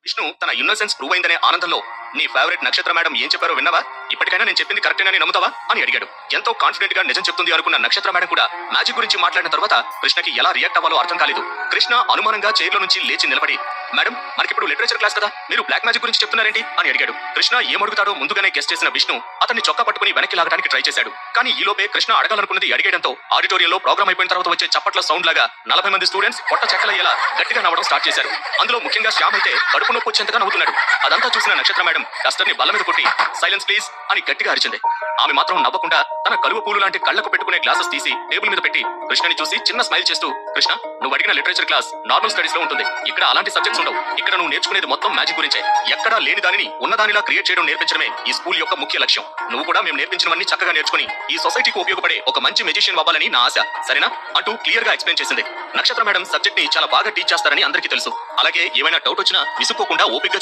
విష్ణు తన innocence prove అయిందనే ఆనందంలో నీ ఫేవరెట్ నక్షత్ర మేడం ఏం చెప్పారో విన్నావా? ఇప్పటికైనా నేను చెప్పింది కరెక్టేనని నమ్ముతావా అని అడిగాడు. ఎంతో కాన్ఫిడెంట్ గా నిజం చెప్తుంది అనుకున్న నక్షత్ర మేడం కూడా మ్యాజిక్ గురించి మాట్లాడిన తర్వాత కృష్ణకి ఎలా రియాక్ట్ అవ్వాలో అర్థం కాలేదు. కృష్ణ అనుమానంగా చైర్లో నుంచి లేచి నిలబడి, మేడం మనకిప్పుడు లిటరేచర్ క్లాస్ కదా, మీరు బ్లాక్ మ్యాజిక్ గురించి చెప్తున్నారేంటి అని అడిగాడు. కృష్ణ ఏమడుగుతాడో ముందుగానే గెస్ట్ చేసిన విష్ణు అతన్ని చొక్కా పట్టుకుని వెనక్కి లాగడానికి ట్రై చేశాడు. కానీ ఈలోపే కృష్ణ అడగాలనుకున్నది అడిగేయడంతో ఆడిటోరియంలో ప్రోగ్రామ్ అయిపోయిన తర్వాత వచ్చే చప్పట్ల సౌండ్ లాగా 40 మంది స్టూడెంట్స్ పొట్ట చెక్కలయ్యేలా గట్టిగా నవ్వడం స్టార్ట్ చేశారు. అందులో ముఖ్యంగా శ్యామ్ అయితే కడుపు నొప్పి వచ్చేంతగా నవ్వుతున్నాడు. అదంతా చూసిన నక్షత్ర మేడం డస్టర్ ని బల్ల మీద కొట్టి సైలెన్స్ ప్లీజ్ అని గట్టిగా అరిచింది. ఆమె మాత్రం నవ్వకుండా తన కలువ పూలు లాంటి కళ్లకు పెట్టుకునే గ్లాసెస్ తీసి టేబుల్ మీద పెట్టి కృష్ణని చూసి చిన్న స్మైల్ చేస్తూ, కృష్ణ నువ్వు అడిగిన లిటరేచర్ క్లాస్ నార్మల్ స్టడీస్ లో ఉంటుంది. ఇక్కడ అలాంటి సబ్జెక్ట్స్ ఉండవు. ఇక్కడ నువ్వు నేర్చుకునేది మొత్తం మ్యాజిక్ గురించే. ఎక్కడా లేని దానిని ఉన్నదానిలా క్రియేట్ చేయడం నేర్పించడమే ఈ స్కూల్ యొక్క ముఖ్య లక్ష్యం. నువ్వు కూడా మేము నేర్పించినవన్నీ చక్కగా నేర్చుకుని ఈ సొసైటీకి ఉపయోగపడే ఒక మంచి మెజిషియన్ అవ్వాలని నా ఆశ, సరేనా అంటూ క్లియర్ గా ఎక్స్ప్లెయిన్ చేసింది. నక్షత్ర మేడం సబ్జెక్ట్ ని చాలా బాగా టీచ్ చేస్తారని అందరికీ తెలుసు. అలాగే ఏమైనా డౌట్ వచ్చినా విసుక్కోకుండా ఓపికగా